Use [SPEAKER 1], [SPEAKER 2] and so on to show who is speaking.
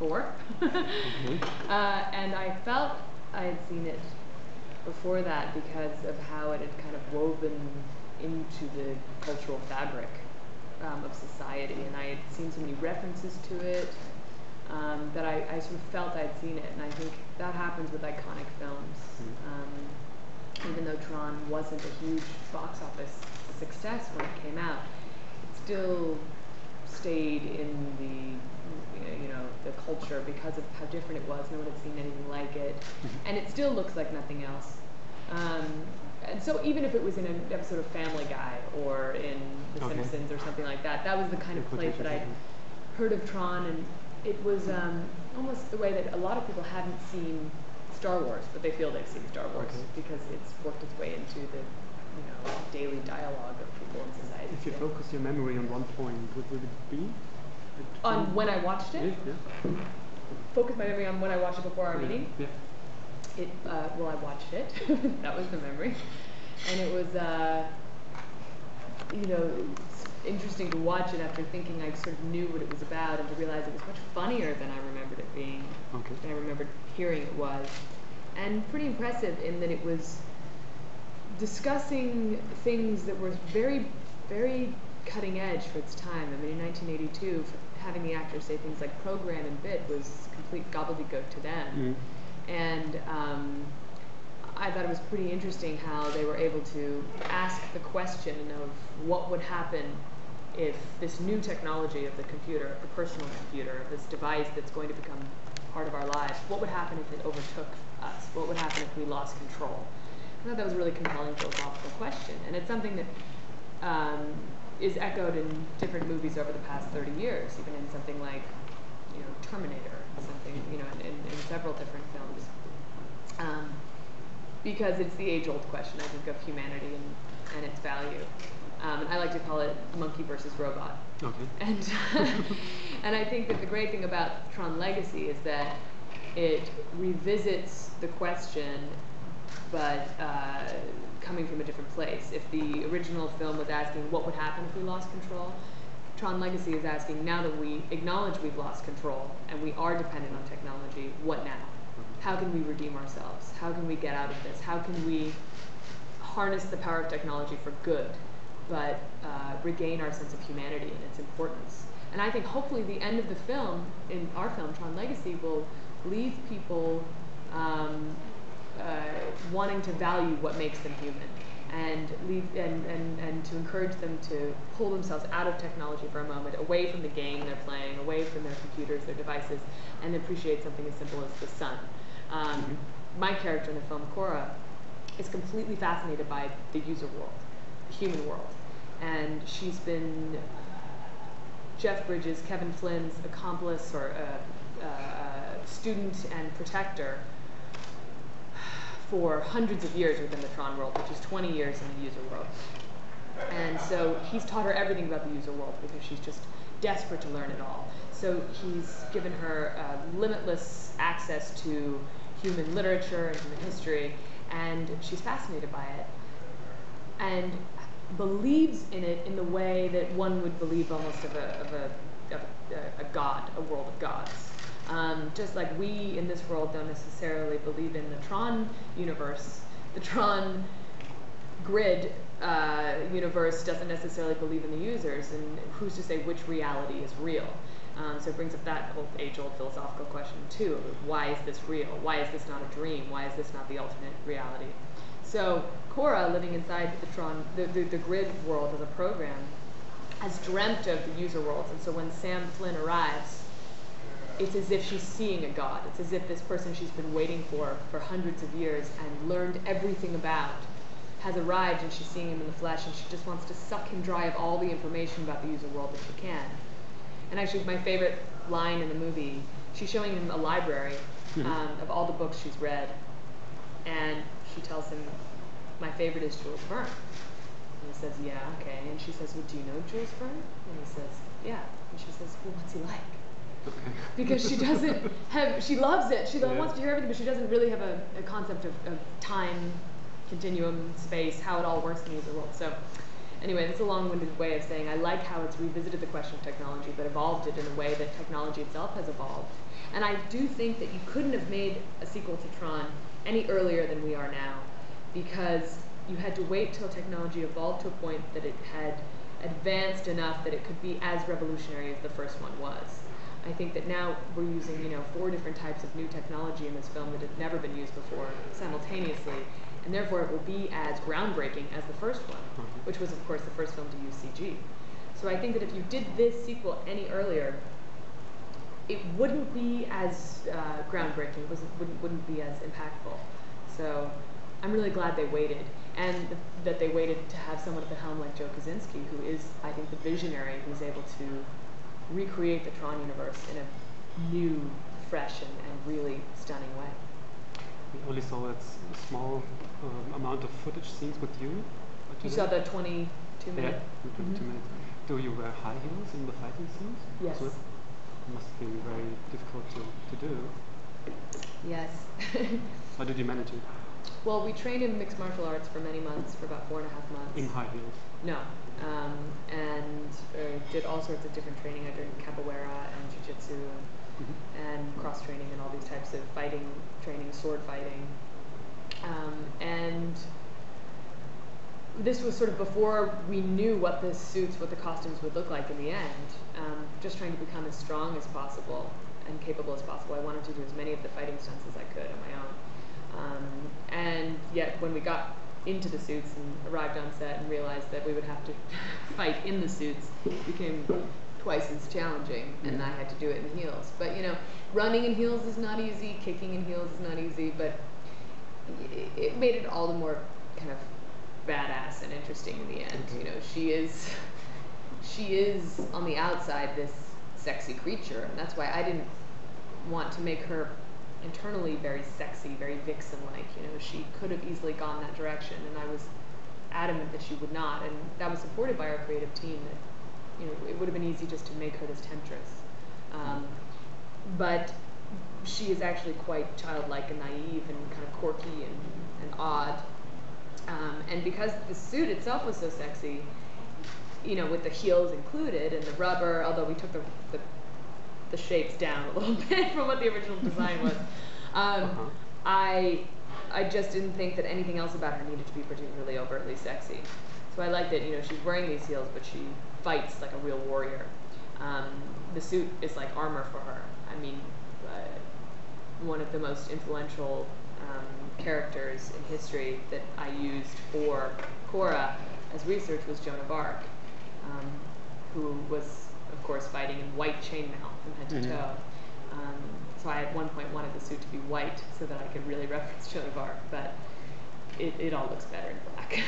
[SPEAKER 1] 4. And I felt I had seen it before that because of how it had kind of woven into the cultural fabric of society, and I had seen so many references to it that I sort of felt I'd seen it, and I think that happens with iconic films. Even though Tron wasn't a huge box office success when it came out, it still stayed in the the culture because of how different it was. No one had seen anything like it, and it still looks like nothing else. And so even if it was in an episode of Family Guy or in The Simpsons or something like that, that was the kind of place that I'd heard of Tron, and it was almost the way that a lot of people haven't seen Star Wars, but they feel they've seen Star Wars because it's worked its way into the daily dialogue of people in society.
[SPEAKER 2] If you focus your memory on one point, what would it be?
[SPEAKER 1] On when I watched it?
[SPEAKER 2] Yeah.
[SPEAKER 1] Focus my memory on when I watched it before our meeting?
[SPEAKER 2] Yeah.
[SPEAKER 1] Well, I watched it. That was the memory. And it was, interesting to watch it after thinking I sort of knew what it was about, and to realize it was much funnier than I remembered it being, than I remembered hearing it was. And pretty impressive in that it was discussing things that were very, very cutting edge for its time. I mean, in 1982, having the actors say things like program and bit was complete gobbledygook to them. And I thought it was pretty interesting how they were able to ask the question of what would happen if this new technology of the computer, the personal computer, this device that's going to become part of our lives, what would happen if it overtook us? What would happen if we lost control? I thought that was a really compelling philosophical question, and it's something that is echoed in different movies over the past 30 years, even in something like Terminator, something in several different films, because it's the age-old question, I think, of humanity and its value. And I like to call it monkey versus robot. And and I think that the great thing about Tron Legacy is that it revisits the question, but coming from a different place. If the original film was asking what would happen if we lost control, Tron Legacy is asking, now that we acknowledge we've lost control and we are dependent on technology, what now? How can we redeem ourselves? How can we get out of this? How can we harness the power of technology for good, but regain our sense of humanity and its importance? And I think hopefully the end of the film, in our film, Tron Legacy, will leave people wanting to value what makes them human, and to encourage them to pull themselves out of technology for a moment, away from the game they're playing, away from their computers, their devices, and appreciate something as simple as the sun. My character in the film, Cora, is completely fascinated by the user world, the human world, and she's been Jeff Bridges, Kevin Flynn's accomplice or student and protector for hundreds of years within the Tron world, which is 20 years in the user world. And so he's taught her everything about the user world because she's just desperate to learn it all. So he's given her limitless access to human literature and human history, and she's fascinated by it and believes in it in the way that one would believe almost of a god, a world of gods. Just like we in this world don't necessarily believe in the Tron universe, the Tron grid universe doesn't necessarily believe in the users, and who's to say which reality is real? So it brings up that whole age-old philosophical question too. Why is this real? Why is this not a dream? Why is this not the ultimate reality? So Cora, living inside the Tron, the grid world of the program, has dreamt of the user worlds, and so when Sam Flynn arrives, it's as if she's seeing a god. It's as if this person she's been waiting for hundreds of years and learned everything about has arrived, and she's seeing him in the flesh, and she just wants to suck him dry of all the information about the user world that she can. And actually, my favorite line in the movie, she's showing him a library of all the books she's read, and she tells him, my favorite is Jules Verne. And he says, yeah, okay. And she says, well, do you know Jules Verne? And he says, yeah. And she says, well, what's he like? Because she doesn't have, she loves it, she wants to hear everything, but she doesn't really have a concept of time, continuum, space, how it all works in the user world. So Anyway, that's a long-winded way of saying I like how it's revisited the question of technology, but evolved it in a way that technology itself has evolved. And I do think that you couldn't have made a sequel to Tron any earlier than we are now, because you had to wait till technology evolved to a point that it had advanced enough that it could be as revolutionary as the first one was. I think that now we're using, 4 different types of new technology in this film that had never been used before simultaneously, and therefore it will be as groundbreaking as the first one, which was, of course, the first film to use CG. So I think that if you did this sequel any earlier, it wouldn't be as groundbreaking, wouldn't be as impactful. So I'm really glad they waited, and that they waited to have someone at the helm like Joe Kosinski, who is, I think, the visionary who's able to recreate the Tron universe in a new, fresh, and really stunning way.
[SPEAKER 2] We only saw a small amount of footage scenes with you.
[SPEAKER 1] You saw the 22 minute?
[SPEAKER 2] Yeah, 22 minutes. Do you wear high heels in the fighting scenes?
[SPEAKER 1] Yes.
[SPEAKER 2] So it must be very difficult to do.
[SPEAKER 1] Yes.
[SPEAKER 2] How did you manage it?
[SPEAKER 1] Well, we trained in mixed martial arts for many months, for about 4.5 months.
[SPEAKER 2] In high heels?
[SPEAKER 1] No. And did all sorts of different training. I did capoeira and jiu-jitsu and cross-training and all these types of fighting training, sword fighting. And this was sort of before we knew what the suits, what the costumes would look like in the end. Just trying to become as strong as possible and capable as possible. I wanted to do as many of the fighting stunts as I could on my own. And yet when we got into the suits and arrived on set and realized that we would have to fight in the suits, it became twice as challenging, and I had to do it in heels. But running in heels is not easy, kicking in heels is not easy, but it made it all the more kind of badass and interesting in the end. She is on the outside this sexy creature, and that's why I didn't want to make her internally very sexy, very vixen-like. She could have easily gone that direction, and I was adamant that she would not, and that was supported by our creative team, that it would have been easy just to make her this temptress. But she is actually quite childlike and naive and kind of quirky and odd. And because the suit itself was so sexy, with the heels included and the rubber, although we took the shapes down a little bit from what the original design was, I just didn't think that anything else about her needed to be particularly overtly sexy. So I liked that, she's wearing these heels, but she fights like a real warrior. The suit is like armor for her. I mean, one of the most influential characters in history that I used for Cora as research was Joan of Arc, who was, of course, fighting in white chainmail from head to toe. So I at one point wanted the suit to be white so that I could really reference Joan of Arc, but it all looks better in black.